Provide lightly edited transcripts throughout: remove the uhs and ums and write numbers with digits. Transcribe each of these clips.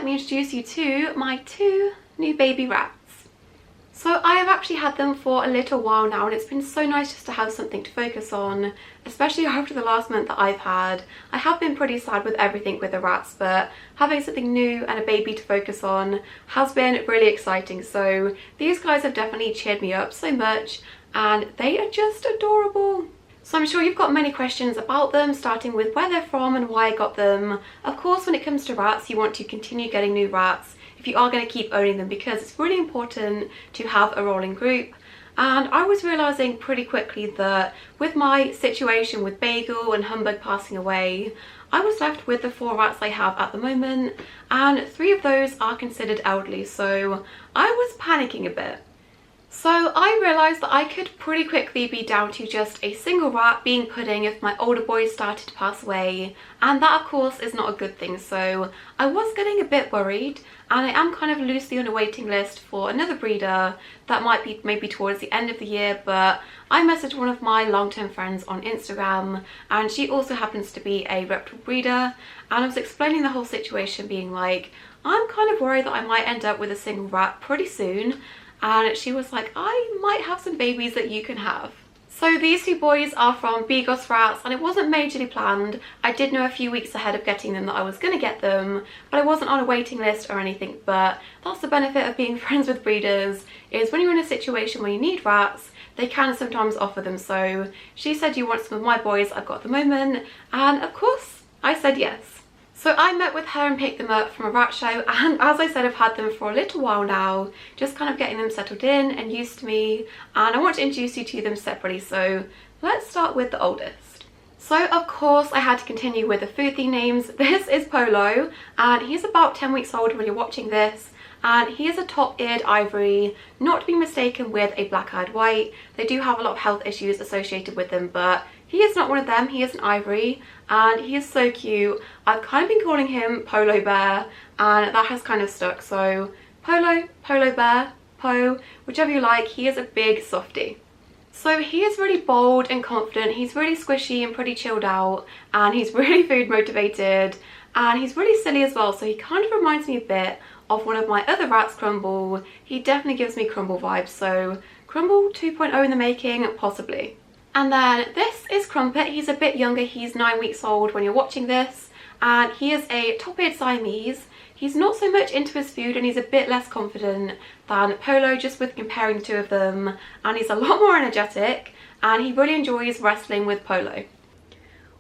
me introduce you to my 2 new baby rats. So I have actually had them for a little while now, and it's been so nice just to have something to focus on, especially after the last month that I've had. I have been pretty sad with everything with the rats, but having something new and a baby to focus on has been really exciting. So these guys have definitely cheered me up so much, and they are just adorable. So I'm sure you've got many questions about them, starting with where they're from and why I got them. Of course, when it comes to rats, you want to continue getting new rats if you are going to keep owning them, because it's really important to have a rolling group. And I was realising pretty quickly that with my situation with Bagel and Humbug passing away, I was left with the 4 rats I have at the moment, and 3 of those are considered elderly, so I was panicking a bit. So I realised that I could pretty quickly be down to just a single rat being pudding if my older boys started to pass away, and that of course is not a good thing. So I was getting a bit worried, and I am kind of loosely on a waiting list for another breeder that might be maybe towards the end of the year. But I messaged one of my long-term friends on Instagram, and she also happens to be a reptile breeder, and I was explaining the whole situation, being like, I'm kind of worried that I might end up with a single rat pretty soon. And she was like, I might have some babies that you can have. So these 2 boys are from Bigos rats, and it wasn't majorly planned. I did know a few weeks ahead of getting them that I was going to get them, but I wasn't on a waiting list or anything. But that's the benefit of being friends with breeders, is when you're in a situation where you need rats, they can sometimes offer them. So she said, you want some of my boys I've got at the moment? And of course I said yes. So I met with her and picked them up from a rat show, and as I said, I've had them for a little while now, just kind of getting them settled in and used to me, and I want to introduce you to them separately. So let's start with the oldest. So of course I had to continue with the food theme names. This is Polo, and he's about 10 weeks old when you're watching this, and he is a top-eared ivory, not to be mistaken with a black-eyed white. They do have a lot of health issues associated with them, but he is not one of them. He is an ivory, and he is so cute. I've kind of been calling him Polo Bear, and that has kind of stuck. So Polo, Polo Bear, Po, whichever you like. He is a big softie. So he is really bold and confident. He's really squishy and pretty chilled out, and he's really food motivated, and he's really silly as well. So he kind of reminds me a bit of one of my other rats, Crumble. He definitely gives me Crumble vibes. So Crumble 2.0 in the making, possibly. And then this is Crumpet. He's a bit younger. He's 9 weeks old when you're watching this, and he is a top-eared Siamese. He's not so much into his food, and he's a bit less confident than Polo, just with comparing the 2 of them, and he's a lot more energetic, and he really enjoys wrestling with Polo.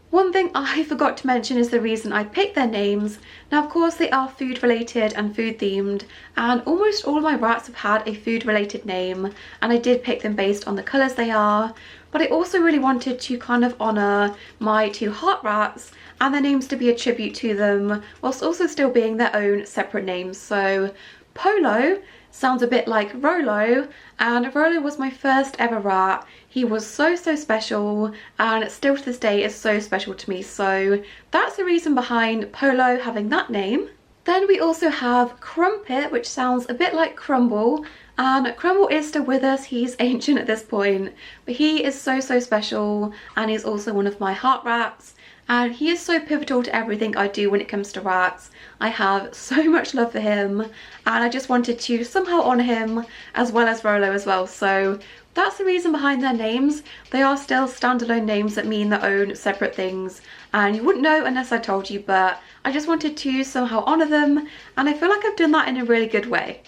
One thing I forgot to mention is the reason I picked their names. Now of course they are food related and food themed, and almost all of my rats have had a food related name, and I did pick them based on the colours they are. But I also really wanted to kind of honour my 2 heart rats and their names to be a tribute to them, whilst also still being their own separate names. So Polo sounds a bit like Rolo, and Rolo was my first ever rat. He was so special, and still to this day is so special to me. So that's the reason behind Polo having that name. Then we also have Crumpet, which sounds a bit like Crumble, and Crumble is still with us. He's ancient at this point, but he is so special, and he's also one of my heart rats, and he is so pivotal to everything I do when it comes to rats. I have so much love for him, and I just wanted to somehow honour him, as well as Rolo as well. So that's the reason behind their names. They are still standalone names that mean their own separate things, and you wouldn't know unless I told you, but I just wanted to somehow honour them, and I feel like I've done that in a really good way.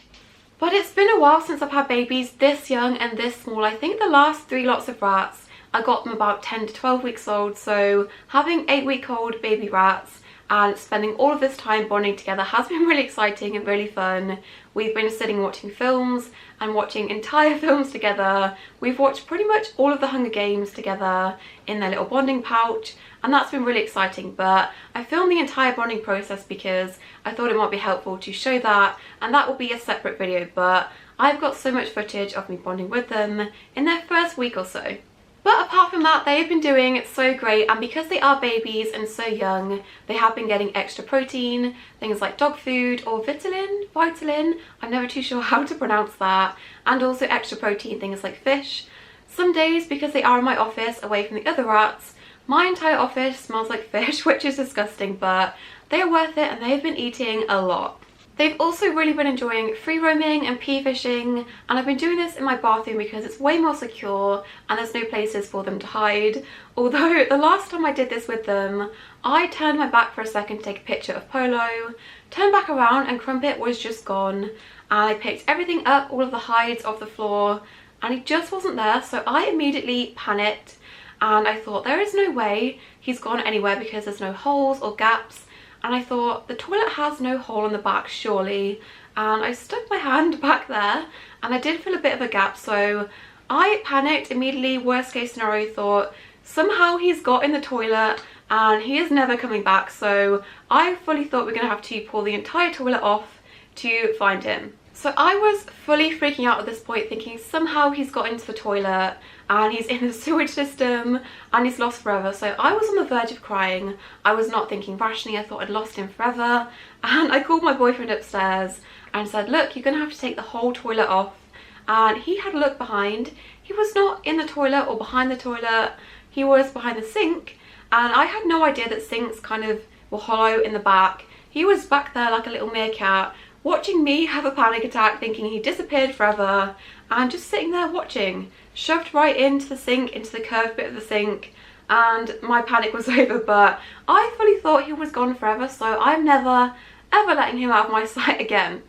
But it's been a while since I've had babies this young and this small. I think the last 3 lots of rats, I got them about 10 to 12 weeks old. So having 8-week-old baby rats and spending all of this time bonding together has been really exciting and really fun. We've been sitting watching films and watching entire films together. We've watched pretty much all of the Hunger Games together in their little bonding pouch, and that's been really exciting. But I filmed the entire bonding process because I thought it might be helpful to show that, and that will be a separate video. But I've got so much footage of me bonding with them in their first week or so. But apart from that, they've been doing so great, and because they are babies and so young, they have been getting extra protein, things like dog food or Vitalin, I'm never too sure how to pronounce that, and also extra protein, things like fish. Some days, because they are in my office away from the other rats, my entire office smells like fish, which is disgusting, but they are worth it and they've been eating a lot. They've also really been enjoying free roaming and pea fishing, and I've been doing this in my bathroom because it's way more secure and there's no places for them to hide. Although the last time I did this with them, I turned my back for a second to take a picture of Polo, turned back around and Crumpet was just gone, and I picked everything up, all of the hides off the floor, and he just wasn't there. So I immediately panicked and I thought there is no way he's gone anywhere because there's no holes or gaps. And I thought the toilet has no hole in the back surely, and I stuck my hand back there and I did feel a bit of a gap, so I panicked immediately. Worst case scenario, thought somehow he's got in the toilet and he is never coming back. So I fully thought we're gonna have to pull the entire toilet off to find him. So I was fully freaking out at this point, thinking somehow he's got into the toilet and he's in the sewage system and he's lost forever. So I was on the verge of crying. I was not thinking rationally. I thought I'd lost him forever. And I called my boyfriend upstairs and said, look, you're gonna have to take the whole toilet off. And he had a look behind. He was not in the toilet or behind the toilet. He was behind the sink. And I had no idea that sinks kind of were hollow in the back. He was back there like a little meerkat, watching me have a panic attack, thinking he disappeared forever, and just sitting there watching, shoved right into the sink, into the curved bit of the sink, and my panic was over. But I fully thought he was gone forever, so I'm never ever letting him out of my sight again.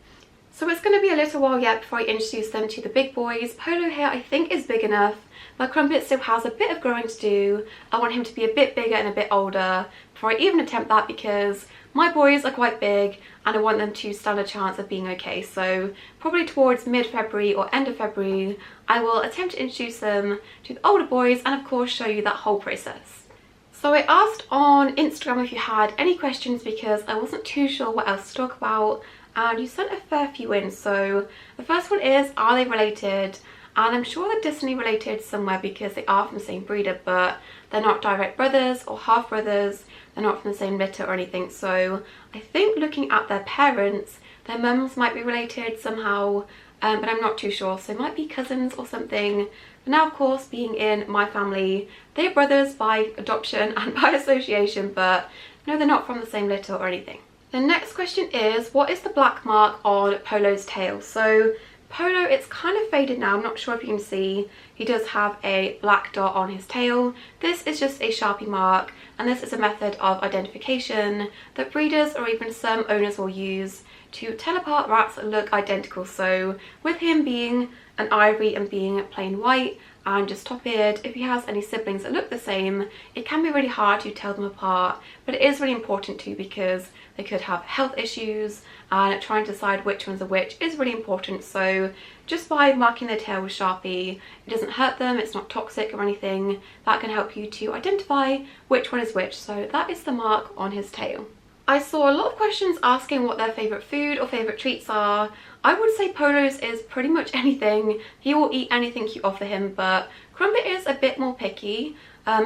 So it's going to be a little while yet before I introduce them to the big boys. Polo here I think is big enough, but Crumpet still has a bit of growing to do. I want him to be a bit bigger and a bit older before I even attempt that, because my boys are quite big and I want them to stand a chance of being okay. So probably towards mid-February or end of February, I will attempt to introduce them to the older boys and of course show you that whole process. So I asked on Instagram if you had any questions because I wasn't too sure what else to talk about, and you sent a fair few in. So the first one is, are they related? And I'm sure they're distantly related somewhere because they are from the same breeder, but they're not direct brothers or half brothers. They're not from the same litter or anything. So I think looking at their parents, their mums might be related somehow, but I'm not too sure. So it might be cousins or something. But now, of course, being in my family, they're brothers by adoption and by association, but no, they're not from the same litter or anything. The next question is, what is the black mark on Polo's tail? So Polo, it's kind of faded now. I'm not sure if you can see. He does have a black dot on his tail. This is just a Sharpie mark, and this is a method of identification that breeders or even some owners will use to tell apart rats that look identical. So with him being an ivory and being plain white and just top-eared, if he has any siblings that look the same, it can be really hard to tell them apart, but it is really important too because they could have health issues, and trying to decide which ones are which is really important. So just by marking their tail with Sharpie, it doesn't hurt them, it's not toxic or anything. That can help you to identify which one is which. So that is the mark on his tail. I saw a lot of questions asking what their favourite food or favourite treats are. I would say Polo's is pretty much anything. He will eat anything you offer him, but Crumpet is a bit more picky.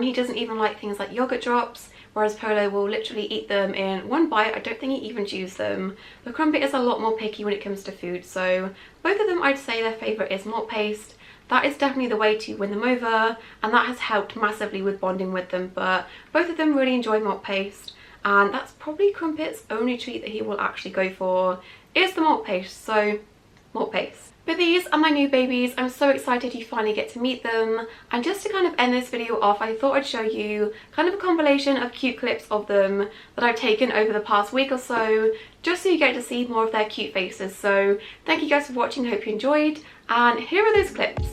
He doesn't even like things like yogurt drops, whereas Polo will literally eat them in one bite. I don't think he even chews them. But Crumpet is a lot more picky when it comes to food. So both of them, I'd say their favourite is malt paste. That is definitely the way to win them over, and that has helped massively with bonding with them. But both of them really enjoy malt paste, and that's probably Crumpet's only treat that he will actually go for is the malt paste. So malt paste. But these are my new babies. I'm so excited you finally get to meet them. And just to kind of end this video off, I thought I'd show you kind of a compilation of cute clips of them that I've taken over the past week or so, just so you get to see more of their cute faces. So thank you guys for watching, hope you enjoyed, and here are those clips.